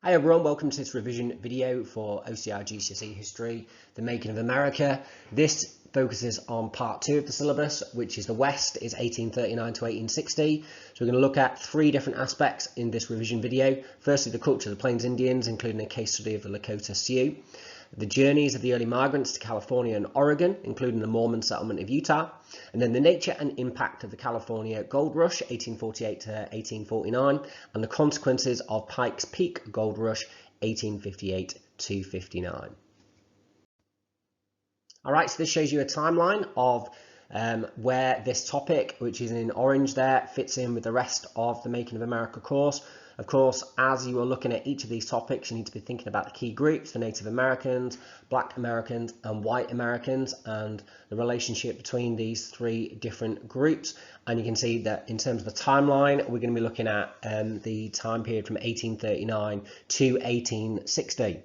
Hi everyone, welcome to this revision video for OCR GCSE History, the Making of America. This focuses on part 2 of the syllabus, which is the West is 1839 to 1860. So we're going to look at 3 different aspects in this revision video. Firstly, the culture of the Plains Indians, including a case study of the Lakota Sioux. The journeys of the early migrants to California and Oregon, including the Mormon settlement of Utah, and then the nature and impact of the California Gold Rush, 1848 to 1849, and the consequences of Pikes Peak Gold Rush, 1858 to 59. All right, so this shows you a timeline of where this topic, which is in orange there, fits in with the rest of the Making of America course. Of course, as you are looking at each of these topics, you need to be thinking about the key groups, the Native Americans, Black Americans, and White Americans, and the relationship between these 3 different groups. And you can see that in terms of the timeline, we're going to be looking at the time period from 1839 to 1860.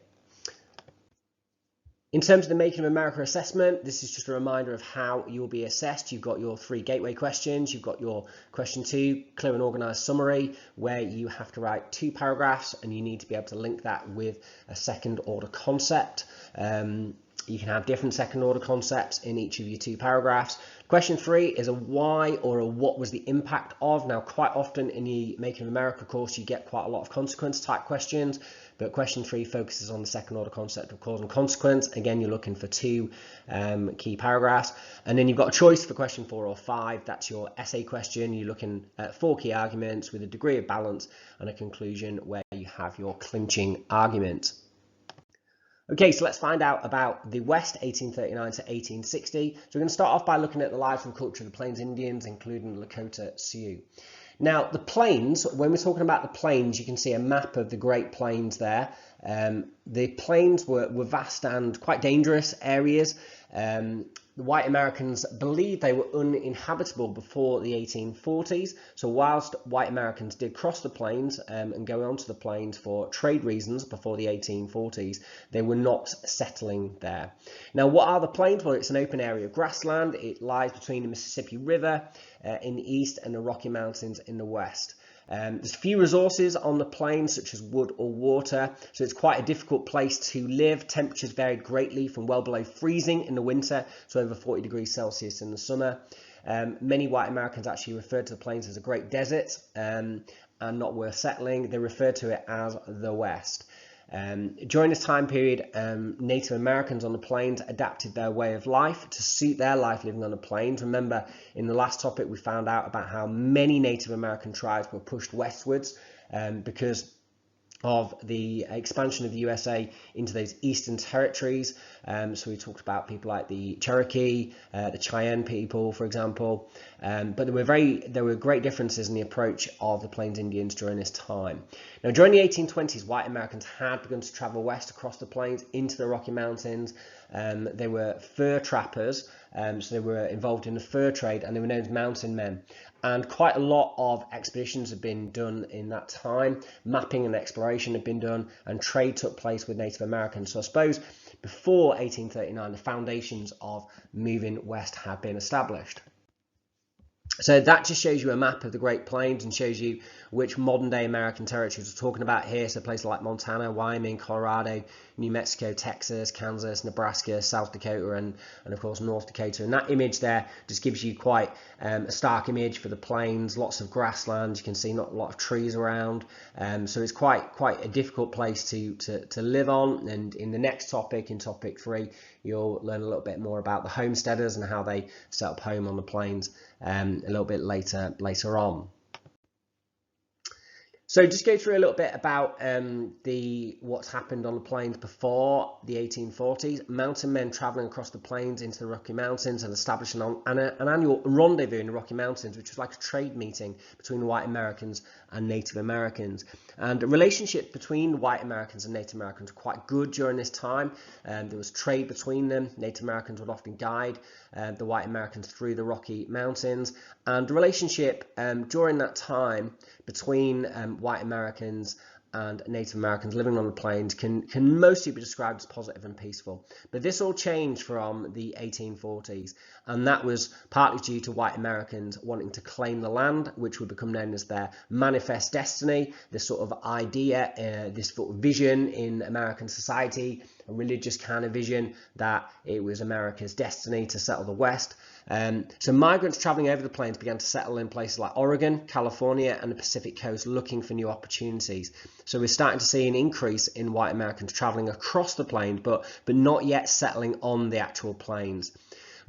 In terms of the Making of America assessment, this is just a reminder of how you'll be assessed. You've got your 3 gateway questions. You've got your question 2, clear and organised summary, where you have to write 2 paragraphs and you need to be able to link that with a second order concept. You can have different second order concepts in each of your 2 paragraphs. Question 3 is a why or a what was the impact of. Now, quite often in the Making of America course, you get quite a lot of consequence type questions, but question 3 focuses on the second order concept of cause and consequence. Again, you're looking for 2 key paragraphs. And then you've got a choice for question 4 or 5. That's your essay question. You're looking at 4 key arguments with a degree of balance and a conclusion where you have your clinching argument. Okay, so let's find out about the West, 1839 to 1860. So we're going to start off by looking at the lives and culture of the Plains Indians, including the Lakota Sioux. Now, the plains, when we're talking about the plains, you can see a map of the Great Plains there. The plains were vast and quite dangerous areas. The white Americans believed they were uninhabitable before the 1840s. So whilst white Americans did cross the plains and go onto the plains for trade reasons before the 1840s, they were not settling there. Now, what are the plains? Well, it's an open area of grassland. It lies between the Mississippi River in the east and the Rocky Mountains in the west. There's few resources on the plains, such as wood or water, so it's quite a difficult place to live. Temperatures varied greatly from well below freezing in the winter to over 40 degrees Celsius in the summer. Many white Americans actually referred to the plains as a great desert and not worth settling. They referred to it as the West. During this time period, Native Americans on the plains adapted their way of life to suit their life living on the plains. Remember, in the last topic, we found out about how many Native American tribes were pushed westwards because of the expansion of the USA into those eastern territories. So we talked about people like the Cherokee, the Cheyenne people, for example. But there were great differences in the approach of the Plains Indians during this time. Now, during the 1820s, white Americans had begun to travel west across the plains into the Rocky Mountains. They were fur trappers, so they were involved in the fur trade, and they were known as mountain men. And quite a lot of expeditions have been done in that time. Mapping and exploration had been done, and trade took place with Native Americans. So I suppose before 1839, the foundations of moving west had been established. So that just shows you a map of the Great Plains and shows you which modern day American territories we're talking about here. So places like Montana, Wyoming, Colorado, New Mexico, Texas, Kansas, Nebraska, South Dakota, and of course North Dakota. And that image there just gives you quite a stark image for the plains, lots of grassland. You can see not a lot of trees around. So it's quite a difficult place to live on. And in the next topic, in topic 3, you'll learn a little bit more about the homesteaders and how they set up home on the plains a little bit later on. So just go through a little bit about what's happened on the plains before the 1840s. Mountain men travelling across the plains into the Rocky Mountains and establishing an annual rendezvous in the Rocky Mountains, which was like a trade meeting between white Americans and Native Americans. And the relationship between white Americans and Native Americans was quite good during this time. There was trade between them. Native Americans would often guide the white Americans through the Rocky Mountains. And the relationship during that time between white Americans and Native Americans living on the plains can mostly be described as positive and peaceful. But this all changed from the 1840s, and that was partly due to white Americans wanting to claim the land, which would become known as their manifest destiny, this sort of idea, this sort of vision in American society, a religious kind of vision that it was America's destiny to settle the West. So migrants traveling over the plains began to settle in places like Oregon, California, and the Pacific coast looking for new opportunities. So we're starting to see an increase in white Americans traveling across the plains, but not yet settling on the actual plains.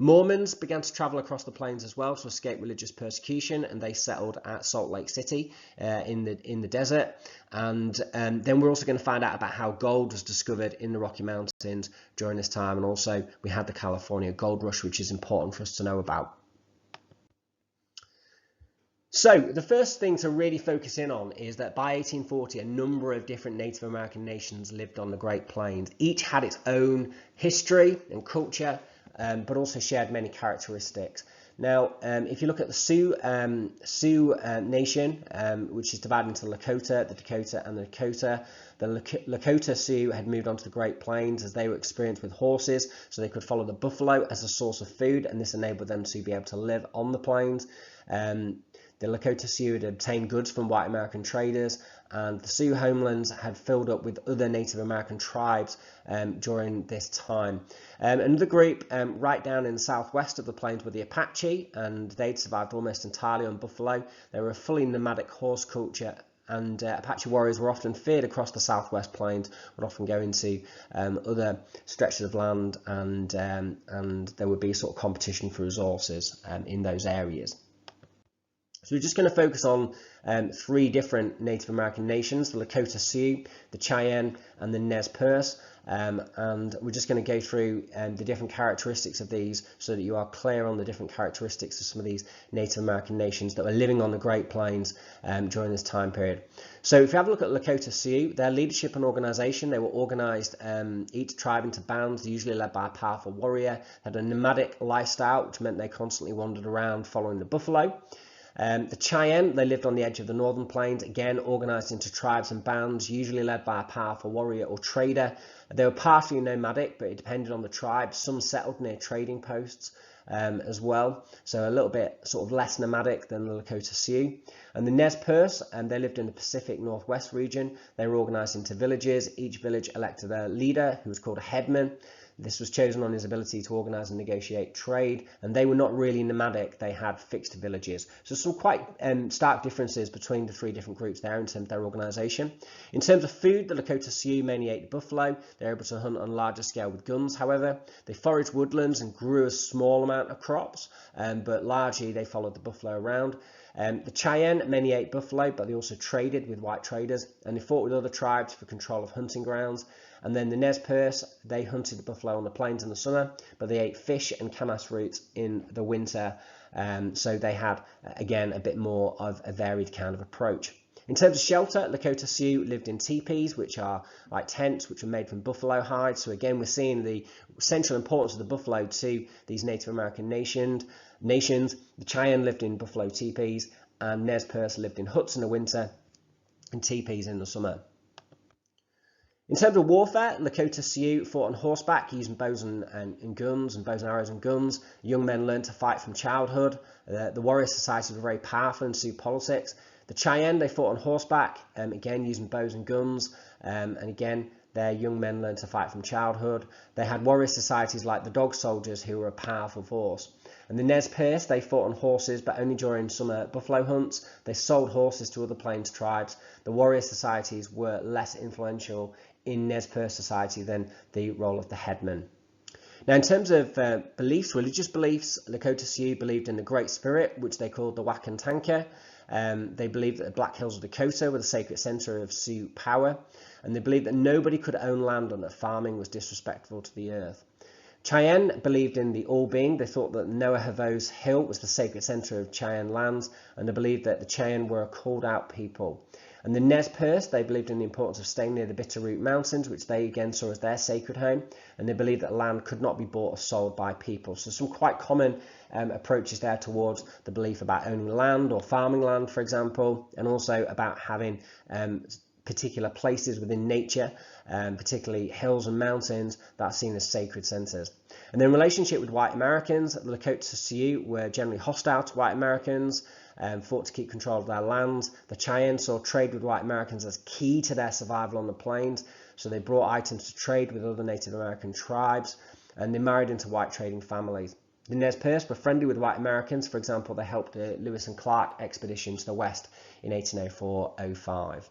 Mormons began to travel across the plains as well to escape religious persecution, and they settled at Salt Lake City in the desert. And then we're also going to find out about how gold was discovered in the Rocky Mountains during this time, and also we had the California Gold Rush, which is important for us to know about. So the first thing to really focus in on is that by 1840, a number of different Native American nations lived on the Great Plains. Each had its own history and culture, but also shared many characteristics. Now, if you look at the Sioux Nation, which is divided into Lakota, the Dakota, and the Dakota, the Lakota Sioux had moved onto the Great Plains as they were experienced with horses, so they could follow the buffalo as a source of food, and this enabled them to be able to live on the plains. The Lakota Sioux had obtained goods from white American traders, and the Sioux homelands had filled up with other Native American tribes during this time. Another group right down in the southwest of the plains were the Apache, and they'd survived almost entirely on buffalo. They were a fully nomadic horse culture, and Apache warriors were often feared across the southwest plains, would often go into other stretches of land, and there would be a sort of competition for resources in those areas. So we're just going to focus on three different Native American nations, the Lakota Sioux, the Cheyenne, and the Nez Perce. And we're just going to go through the different characteristics of these so that you are clear on the different characteristics of some of these Native American nations that were living on the Great Plains during this time period. So if you have a look at Lakota Sioux, their leadership and organization, they were organized each tribe into bands, usually led by a powerful warrior, had a nomadic lifestyle, which meant they constantly wandered around following the buffalo. The Cheyenne, they lived on the edge of the northern plains, again organized into tribes and bands, usually led by a powerful warrior or trader. They were partially nomadic, but it depended on the tribe. Some settled near trading posts as well, so a little bit sort of less nomadic than the Lakota Sioux. And the Nez Perce, they lived in the Pacific Northwest region. They were organized into villages. Each village elected a leader who was called a headman. This was chosen on his ability to organise and negotiate trade, and they were not really nomadic, they had fixed villages. So some quite stark differences between the three different groups there in terms of their organisation. In terms of food, the Lakota Sioux mainly ate buffalo. They were able to hunt on a larger scale with guns, however. They foraged woodlands and grew a small amount of crops, but largely they followed the buffalo around. The Cheyenne mainly ate buffalo, but they also traded with white traders, and they fought with other tribes for control of hunting grounds. And then the Nez Perce, they hunted the buffalo on the plains in the summer, but they ate fish and camas roots in the winter. So they had, again, a bit more of a varied kind of approach. In terms of shelter, Lakota Sioux lived in teepees, which are like tents, which are made from buffalo hide. So again, we're seeing the central importance of the buffalo to these Native American nations. The Cheyenne lived in buffalo teepees, and Nez Perce lived in huts in the winter and teepees in the summer. In terms of warfare, Lakota Sioux fought on horseback using bows and guns, and bows and arrows and guns. Young men learned to fight from childhood. The warrior societies were very powerful in Sioux politics. The Cheyenne, they fought on horseback, again using bows and guns, and again their young men learned to fight from childhood. They had warrior societies like the Dog Soldiers, who were a powerful force. And the Nez Perce, they fought on horses, but only during summer buffalo hunts. They sold horses to other plains tribes. The warrior societies were less influential in Nez Perce society than the role of the headman. Now, in terms of beliefs, religious beliefs, Lakota Sioux believed in the Great Spirit, which they called the Wakantanka. They believed that the Black Hills of Dakota were the sacred center of Sioux power, and they believed that nobody could own land and that farming was disrespectful to the earth. Cheyenne believed in the All-Being. They thought that Noahavo's Hill was the sacred center of Cheyenne lands, and they believed that the Cheyenne were a called-out people. And the Nez Perce, they believed in the importance of staying near the Bitterroot Mountains, which they again saw as their sacred home, and they believed that land could not be bought or sold by people. So some quite common approaches there towards the belief about owning land or farming land, for example, and also about having particular places within nature, particularly hills and mountains, that's seen as sacred centers. And then relationship with white Americans, the Lakota Sioux were generally hostile to white Americans, fought to keep control of their land. The Cheyennes saw trade with white Americans as key to their survival on the plains, so they brought items to trade with other Native American tribes, and they married into white trading families. The Nez Perce were friendly with white Americans. For example, they helped the Lewis and Clark expedition to the west in 1804-05.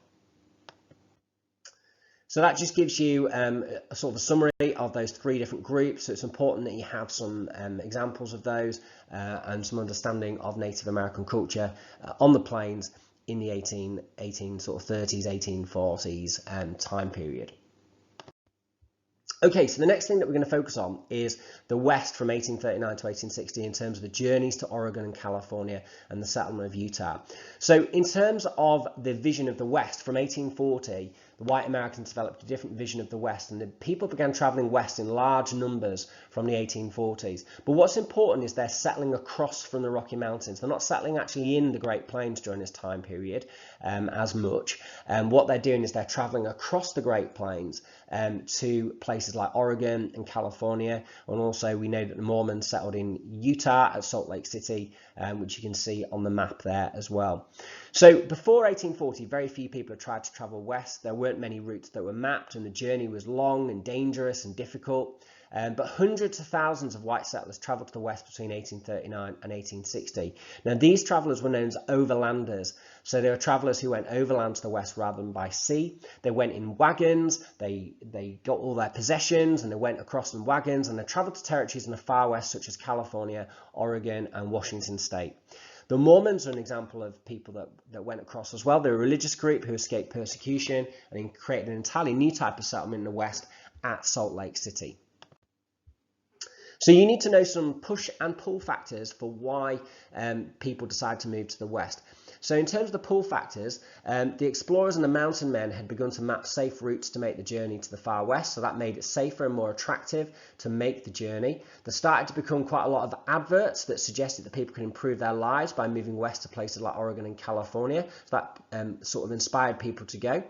So that just gives you a sort of a summary of those three different groups. So it's important that you have some examples of those and some understanding of Native American culture on the plains in the 1830s, 1840s time period. Okay, so the next thing that we're going to focus on is the West from 1839 to 1860 in terms of the journeys to Oregon and California and the settlement of Utah. So in terms of the vision of the West from 1840, the white Americans developed a different vision of the West, and the people began traveling west in large numbers from the 1840s. But what's important is they're settling across from the Rocky Mountains. They're not settling actually in the Great Plains during this time period as much. What they're doing is they're traveling across the Great Plains to places like Oregon and California. And also we know that the Mormons settled in Utah at Salt Lake City, which you can see on the map there as well. So before 1840, very few people had tried to travel west. There weren't many routes that were mapped, and the journey was long and dangerous and difficult. But hundreds of thousands of white settlers travelled to the west between 1839 and 1860. Now, these travellers were known as overlanders. So they were travellers who went overland to the west rather than by sea. They went in wagons, they got all their possessions, and they went across in wagons, and they travelled to territories in the far west, such as California, Oregon, and Washington State. The Mormons are an example of people that went across as well. They're a religious group who escaped persecution and created an entirely new type of settlement in the west at Salt Lake City. So you need to know some push and pull factors for why people decide to move to the west. So in terms of the pull factors, the explorers and the mountain men had begun to map safe routes to make the journey to the far west, so that made it safer and more attractive to make the journey. There started to become quite a lot of adverts that suggested that people could improve their lives by moving west to places like Oregon and California, so that sort of inspired people to go.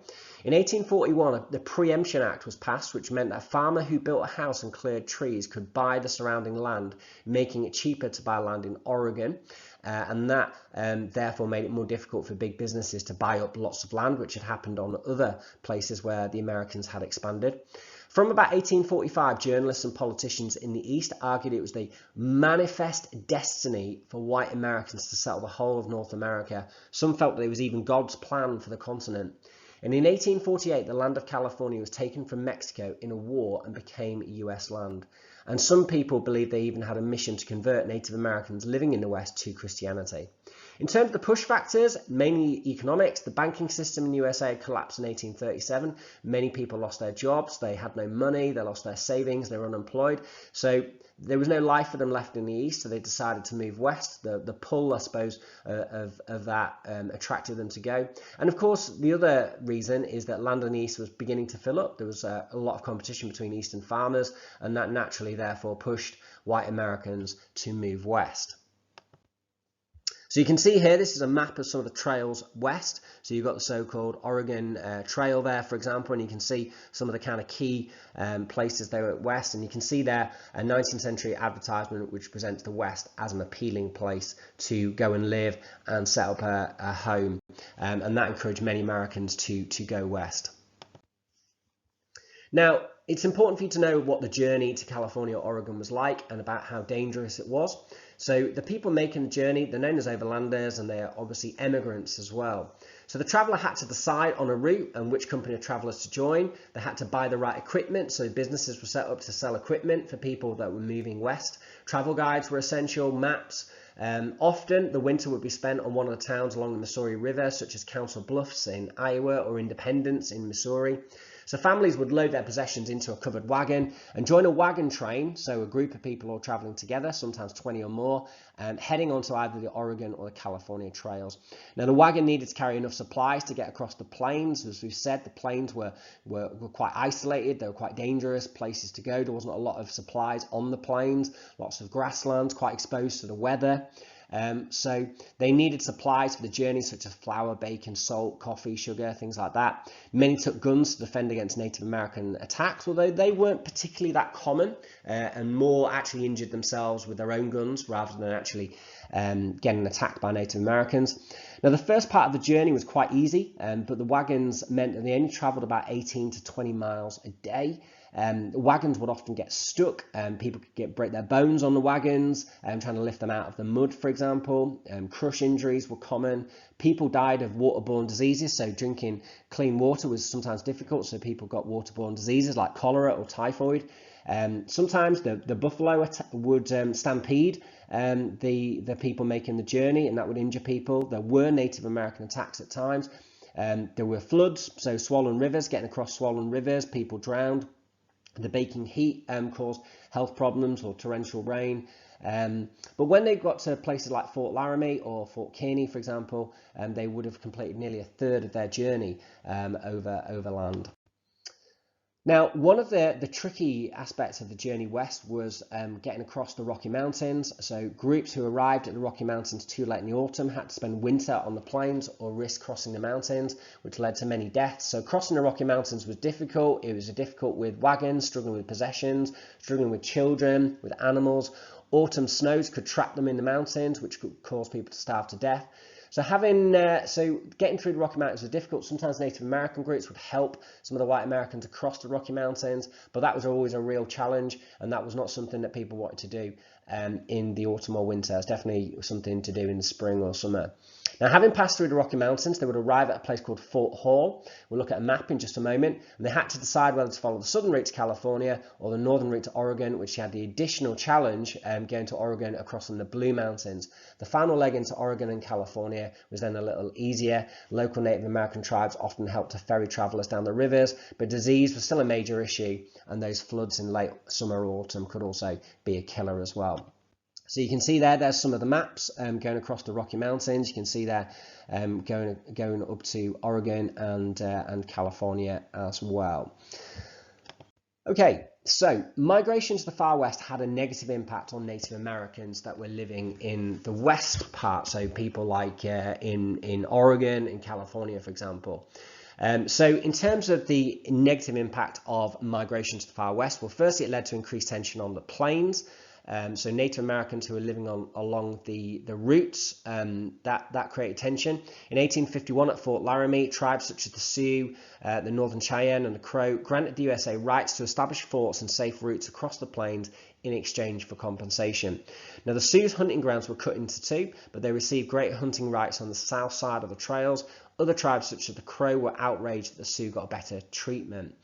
In 1841, the Preemption Act was passed, which meant that a farmer who built a house and cleared trees could buy the surrounding land, making it cheaper to buy land in Oregon. And that therefore made it more difficult for big businesses to buy up lots of land, which had happened on other places where the Americans had expanded. From about 1845, journalists and politicians in the East argued it was the manifest destiny for white Americans to settle the whole of North America. Some felt that it was even God's plan for the continent. And in 1848, the land of California was taken from Mexico in a war and became US land. And some people believe they even had a mission to convert Native Americans living in the West to Christianity. In terms of the push factors, mainly economics, the banking system in the USA had collapsed in 1837. Many people lost their jobs, they had no money, they lost their savings, they were unemployed. So there was no life for them left in the East, so they decided to move west. The pull, I suppose, of that attracted them to go. And of course, the other reason is that land in the East was beginning to fill up. There was a lot of competition between Eastern farmers, and that naturally therefore pushed white Americans to move west. So you can see here, this is a map of some of the trails west. So you've got the so-called Oregon Trail there, for example, and you can see some of the kind of key places there at west. And you can see there a 19th century advertisement which presents the West as an appealing place to go and live and set up a home. And that encouraged many Americans to go west. Now, it's important for you to know what the journey to California or Oregon was like and about how dangerous it was. So the people making the journey, they're known as overlanders, and they are obviously emigrants as well. So the traveller had to decide on a route and which company of travellers to join. They had to buy the right equipment, so businesses were set up to sell equipment for people that were moving west. Travel guides were essential, maps. Often the winter would be spent on one of the towns along the Missouri River, such as Council Bluffs in Iowa or Independence in Missouri. So families would load their possessions into a covered wagon and join a wagon train, so a group of people all travelling together, sometimes 20 or more, heading onto either the Oregon or the California trails. Now the wagon needed to carry enough supplies to get across the plains. As we've said, the plains were quite isolated, they were quite dangerous places to go. There wasn't a lot of supplies on the plains, lots of grasslands, quite exposed to the weather. So they needed supplies for the journey, such as flour, bacon, salt, coffee, sugar, things like that. Many took guns to defend against Native American attacks, although they weren't particularly that common, and more actually injured themselves with their own guns rather than actually getting attacked by Native Americans. Now, the first part of the journey was quite easy, but the wagons meant that they only travelled about 18 to 20 miles a day. Wagons would often get stuck, people could break their bones on the wagons, trying to lift them out of the mud, for example. Crush injuries were common. People died of waterborne diseases, so drinking clean water was sometimes difficult, so people got waterborne diseases like cholera or typhoid. Sometimes the buffalo would stampede the people making the journey, and that would injure people. There were Native American attacks at times. There were floods, so swollen rivers, getting across swollen rivers, people drowned. The baking heat caused health problems, or torrential rain. But when they got to places like Fort Laramie or Fort Kearney, for example, they would have completed nearly a third of their journey over land. Now, one of the tricky aspects of the journey west was getting across the Rocky Mountains. So groups who arrived at the Rocky Mountains too late in the autumn had to spend winter on the plains or risk crossing the mountains, which led to many deaths. So crossing the Rocky Mountains was difficult. It was difficult with wagons, struggling with possessions, struggling with children, with animals. Autumn snows could trap them in the mountains, which could cause people to starve to death. So getting through the Rocky Mountains was difficult. Sometimes Native American groups would help some of the white Americans across the Rocky Mountains, but that was always a real challenge, and that was not something that people wanted to do in the autumn or winter. It's definitely something to do in the spring or summer. Now, having passed through the Rocky Mountains, they would arrive at a place called Fort Hall. We'll look at a map in just a moment, and they had to decide whether to follow the southern route to California or the northern route to Oregon, which had the additional challenge going to Oregon across the Blue Mountains. The final leg into Oregon and California was then a little easier. Local Native American tribes often helped to ferry travelers down the rivers, but disease was still a major issue, and those floods in late summer or autumn could also be a killer as well. So you can see there's some of the maps going across the Rocky Mountains. You can see there going up to Oregon and California as well. Okay, so migration to the far west had a negative impact on Native Americans that were living in the west part, so people like in Oregon and California, for example. So in terms of the negative impact of migration to the far west, well, firstly, it led to increased tension on the plains. So Native Americans who were living along the routes, that created tension. In 1851 at Fort Laramie, tribes such as the Sioux, the Northern Cheyenne and the Crow granted the USA rights to establish forts and safe routes across the plains in exchange for compensation. Now, the Sioux's hunting grounds were cut into two, but they received greater hunting rights on the south side of the trails. Other tribes such as the Crow were outraged that the Sioux got better treatment.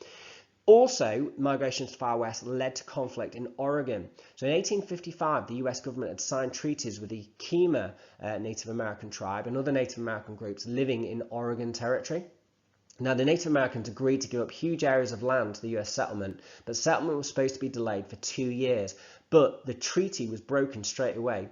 Also, migration to the far west led to conflict in Oregon. So in 1855, the US government had signed treaties with the Yakima Native American tribe and other Native American groups living in Oregon territory. Now, the Native Americans agreed to give up huge areas of land to the US settlement, but settlement was supposed to be delayed for 2 years. But the treaty was broken straight away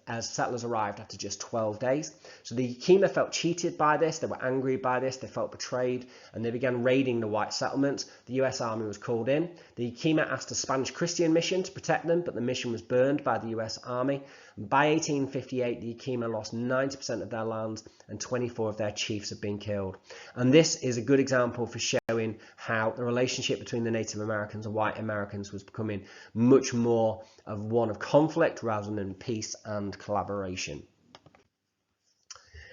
as settlers arrived after just 12 days. So the Yakima felt cheated by this, they were angry by this, they felt betrayed, and they began raiding the white settlements. The US Army was called in. The Yakima asked a Spanish Christian mission to protect them, but the mission was burned by the US Army. By 1858, the Yakima lost 90% of their lands and 24 of their chiefs had been killed. And this is a good example for showing how the relationship between the Native Americans and white Americans was becoming much more of one of conflict rather than peace and collaboration.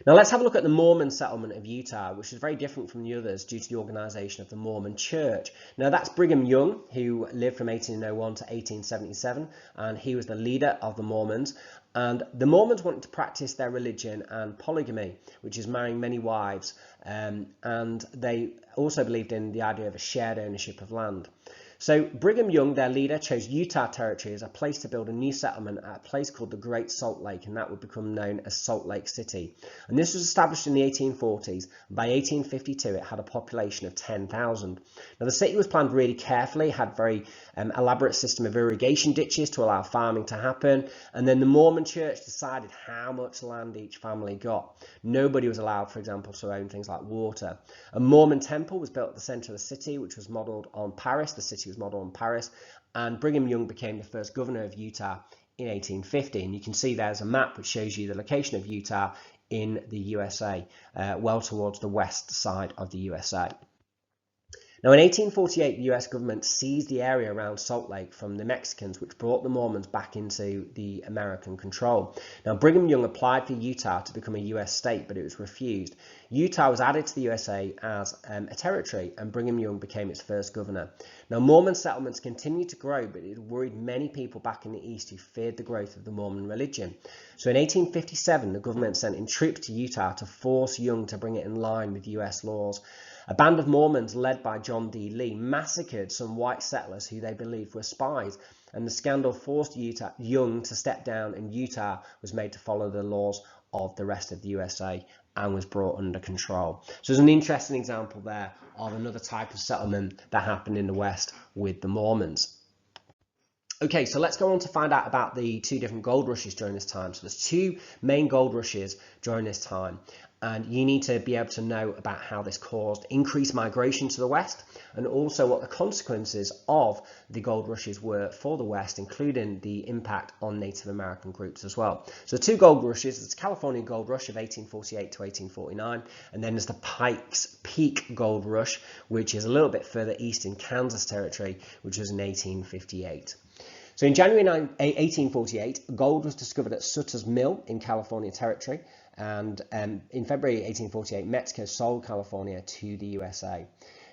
Now let's have a look at the Mormon settlement of Utah, which is very different from the others due to the organisation of the Mormon Church. Now that's Brigham Young, who lived from 1801 to 1877, and he was the leader of the Mormons. And the Mormons wanted to practice their religion and polygamy, which is marrying many wives, and they also believed in the idea of a shared ownership of land. So Brigham Young, their leader, chose Utah Territory as a place to build a new settlement at a place called the Great Salt Lake, and that would become known as Salt Lake City. And this was established in the 1840s. By 1852, it had a population of 10,000. Now, the city was planned really carefully, had a very elaborate system of irrigation ditches to allow farming to happen. And then the Mormon Church decided how much land each family got. Nobody was allowed, for example, to own things like water. A Mormon temple was built at the center of the city, which was modeled on Paris. The city was modeled on Paris, and Brigham Young became the first governor of Utah in 1850. And you can see there's a map which shows you the location of Utah in the USA, well towards the west side of the USA. Now, in 1848, the US government seized the area around Salt Lake from the Mexicans, which brought the Mormons back into the American control. Now, Brigham Young applied for Utah to become a US state, but it was refused. Utah was added to the USA as a territory, and Brigham Young became its first governor. Now, Mormon settlements continued to grow, but it worried many people back in the East who feared the growth of the Mormon religion. So in 1857, the government sent in troops to Utah to force Young to bring it in line with US laws. A band of Mormons led by John D. Lee massacred some white settlers who they believed were spies, and the scandal forced Young to step down, and Utah was made to follow the laws of the rest of the USA and was brought under control. So there's an interesting example there of another type of settlement that happened in the West with the Mormons. Okay, so let's go on to find out about the two different gold rushes during this time. So there's two main gold rushes during this time, and you need to be able to know about how this caused increased migration to the West, and also what the consequences of the gold rushes were for the West, including the impact on Native American groups as well. So two gold rushes, there's the California Gold Rush of 1848 to 1849, and then there's the Pikes Peak Gold Rush, which is a little bit further east in Kansas Territory, which was in 1858. So in January 1848, gold was discovered at Sutter's Mill in California Territory, and in February 1848, Mexico sold California to the USA.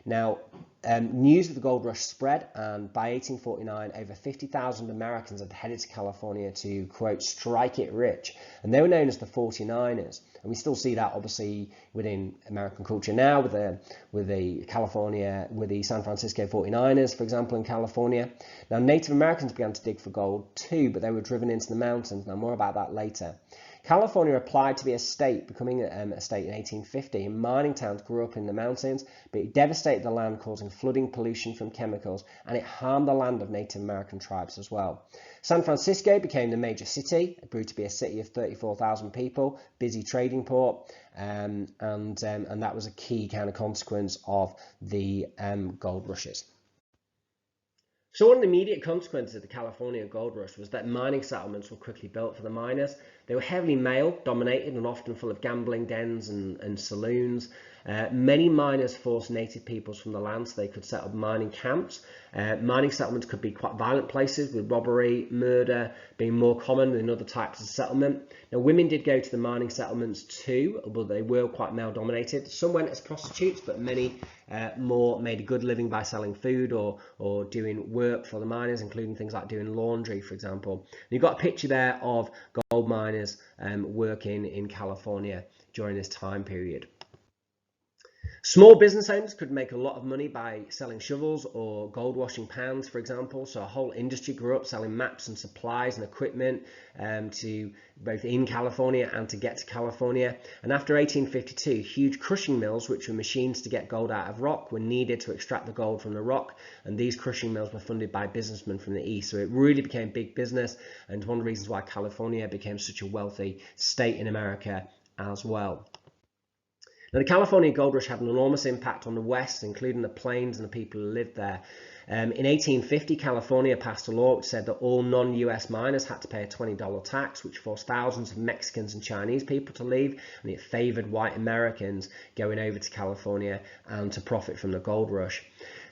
Now, news of the gold rush spread, and by 1849, over 50,000 Americans had headed to California to, quote, strike it rich, and they were known as the 49ers. And we still see that obviously within American culture now with the San Francisco 49ers, for example, in California. Now, Native Americans began to dig for gold too, but they were driven into the mountains. Now, more about that later. California applied to be a state, becoming a state in 1850, and mining towns grew up in the mountains, but it devastated the land, causing flooding, pollution from chemicals, and it harmed the land of Native American tribes as well. San Francisco became the major city. It grew to be a city of 34,000 people, busy trading port, and that was a key kind of consequence of the gold rushes. So one of the immediate consequences of the California Gold Rush was that mining settlements were quickly built for the miners. They were heavily male-dominated and often full of gambling dens and saloons. Many miners forced native peoples from the land so they could set up mining camps. Mining settlements could be quite violent places, with robbery, murder being more common than other types of settlement. Now, women did go to the mining settlements too, but they were quite male-dominated. Some went as prostitutes, but many more made a good living by selling food or doing work for the miners, including things like doing laundry, for example. And you've got a picture there of gold miners working in California during this time period. Small business owners could make a lot of money by selling shovels or gold washing pans, for example. So a whole industry grew up selling maps and supplies and equipment to both in California and to get to California. And after 1852, huge crushing mills, which were machines to get gold out of rock, were needed to extract the gold from the rock. And these crushing mills were funded by businessmen from the East. So it really became big business, and one of the reasons why California became such a wealthy state in America as well. Now, the California Gold Rush had an enormous impact on the West, including the plains and the people who lived there. In 1850, California passed a law which said that all non-US miners had to pay a $20 tax, which forced thousands of Mexicans and Chinese people to leave, and it favored white Americans going over to California and to profit from the gold rush.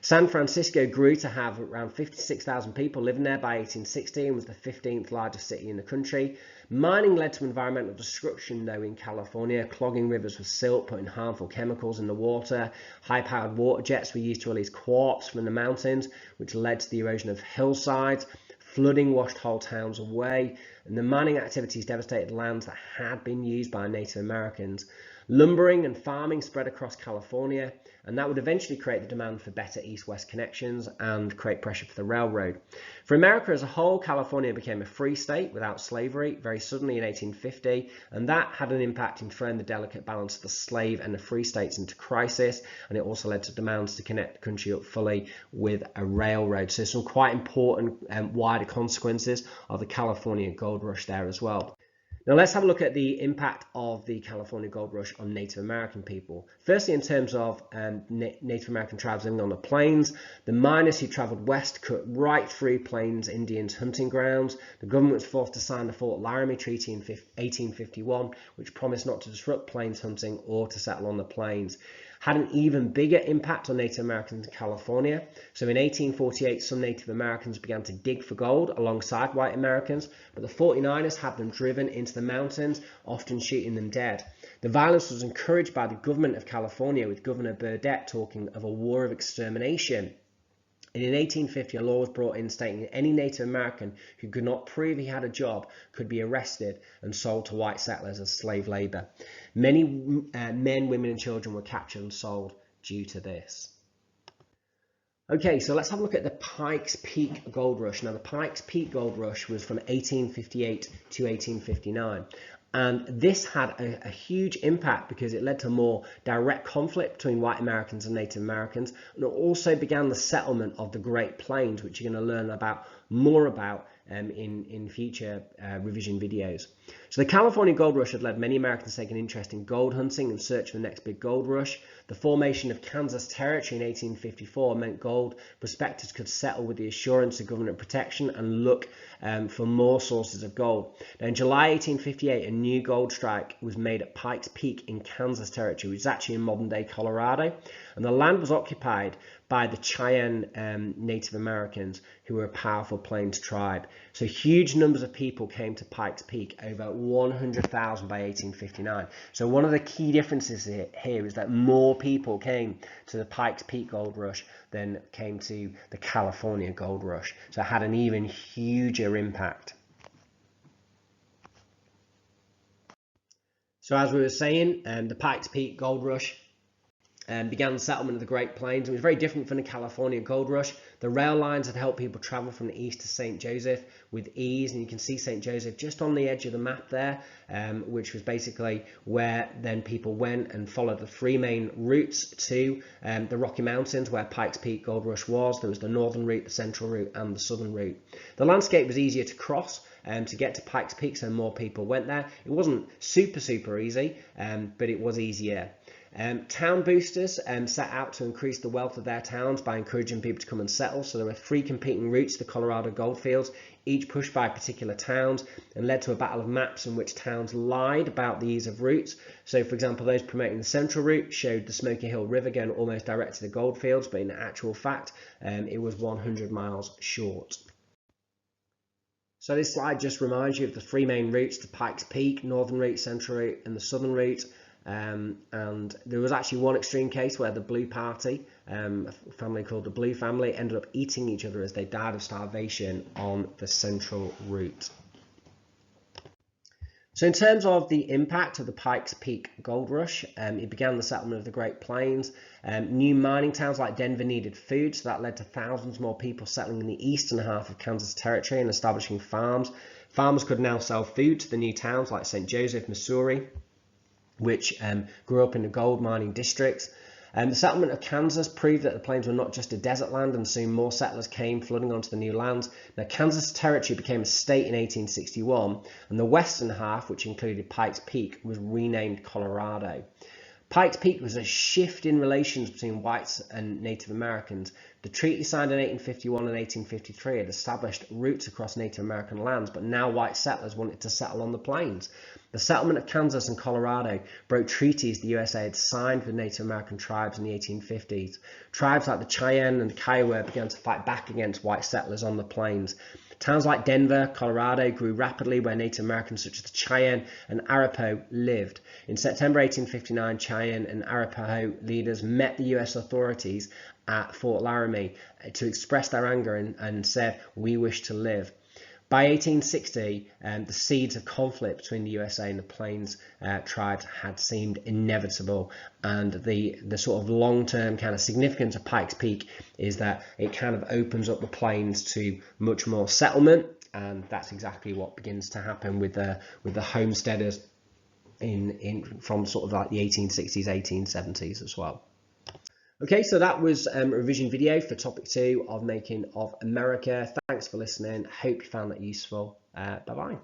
San Francisco grew to have around 56,000 people living there by 1860 and was the 15th largest city in the country. Mining led to environmental destruction, though, in California, clogging rivers with silt, putting harmful chemicals in the water. High-powered water jets were used to release quartz from the mountains, which led to the erosion of hillsides. Flooding washed whole towns away, and the mining activities devastated lands that had been used by Native Americans. Lumbering and farming spread across California, and that would eventually create the demand for better east-west connections and create pressure for the railroad. For America as a whole, California became a free state without slavery very suddenly in 1850, and that had an impact in throwing the delicate balance of the slave and the free states into crisis, and it also led to demands to connect the country up fully with a railroad. So some quite important wider consequences of the California Gold Rush there as well. Now let's have a look at the impact of the California Gold Rush on Native American people. Firstly, in terms of Native American tribes living on the plains, the miners who travelled west cut right through Plains Indians' hunting grounds. The government was forced to sign the Fort Laramie Treaty in 1851, which promised not to disrupt plains hunting or to settle on the plains. Had an even bigger impact on Native Americans in California. So in 1848, some Native Americans began to dig for gold alongside white Americans, but the 49ers had them driven into the mountains, often shooting them dead. The violence was encouraged by the government of California, with Governor Burdett talking of a war of extermination. And in 1850, a law was brought in stating that any Native American who could not prove he had a job could be arrested and sold to white settlers as slave labor. Many men, women and children were captured and sold due to this. Okay, so let's have a look at the Pikes Peak Gold Rush. Now, the Pikes Peak Gold Rush was from 1858 to 1859. And this had a huge impact because it led to more direct conflict between white Americans and Native Americans, and it also began the settlement of the Great Plains, which you're going to learn more about in future revision videos. So the California Gold Rush had led many Americans to take an interest in gold hunting and search for the next big gold rush. The formation of Kansas Territory in 1854 meant gold prospectors could settle with the assurance of government protection and look for more sources of gold. Now, in July 1858, a new gold strike was made at Pikes Peak in Kansas Territory, which is actually in modern-day Colorado, and the land was occupied by the Cheyenne Native Americans, who were a powerful Plains tribe. So huge numbers of people came to Pikes Peak, over 100,000 by 1859. So one of the key differences here is that more people came to the Pikes Peak Gold Rush than came to the California Gold Rush. So it had an even huger impact. So as we were saying, the Pikes Peak Gold Rush began the settlement of the Great Plains. It was very different from the California Gold Rush. The rail lines had helped people travel from the east to St. Joseph with ease, and you can see St. Joseph just on the edge of the map there, which was basically where then people went and followed the three main routes to the Rocky Mountains, where Pikes Peak Gold Rush was. There was the northern route, the central route, and the southern route. The landscape was easier to cross to get to Pikes Peak, so more people went there. It wasn't super easy, but it was easier. Town boosters set out to increase the wealth of their towns by encouraging people to come and settle. So there were three competing routes to the Colorado goldfields, each pushed by particular towns, and led to a battle of maps in which towns lied about the ease of routes. So for example, those promoting the central route showed the Smoky Hill River going almost direct to the goldfields, but in actual fact it was 100 miles short. So this slide just reminds you of the three main routes to Pikes Peak: northern route, central route, and the southern route. And there was actually one extreme case where the Blue Party, a family called the Blue family, ended up eating each other as they died of starvation on the central route. So in terms of the impact of the Pikes Peak Gold Rush, it began the settlement of the Great Plains. New mining towns like Denver needed food, so that led to thousands more people settling in the eastern half of Kansas Territory and establishing farms. Farmers could now sell food to the new towns like St. Joseph, Missouri, which grew up in the gold mining districts. The settlement of Kansas proved that the plains were not just a desert land, and soon more settlers came flooding onto the new lands. Now, Kansas Territory became a state in 1861, and the western half, which included Pikes Peak, was renamed Colorado. Pikes Peak was a shift in relations between whites and Native Americans. The treaty signed in 1851 and 1853 had established routes across Native American lands, but now white settlers wanted to settle on the plains. The settlement of Kansas and Colorado broke treaties the USA had signed with Native American tribes in the 1850s. Tribes like the Cheyenne and the Kiowa began to fight back against white settlers on the plains. Towns like Denver, Colorado grew rapidly where Native Americans such as the Cheyenne and Arapaho lived. In September 1859, Cheyenne and Arapaho leaders met the US authorities at Fort Laramie to express their anger and said, "We wish to live." By 1860, the seeds of conflict between the USA and the Plains tribes had seemed inevitable, and the sort of long-term kind of significance of Pikes Peak is that it kind of opens up the plains to much more settlement, and that's exactly what begins to happen with the homesteaders from sort of like the 1860s, 1870s as well. Okay, so that was a revision video for topic 2 of Making of America. Thanks for listening. Hope you found that useful. Bye-bye.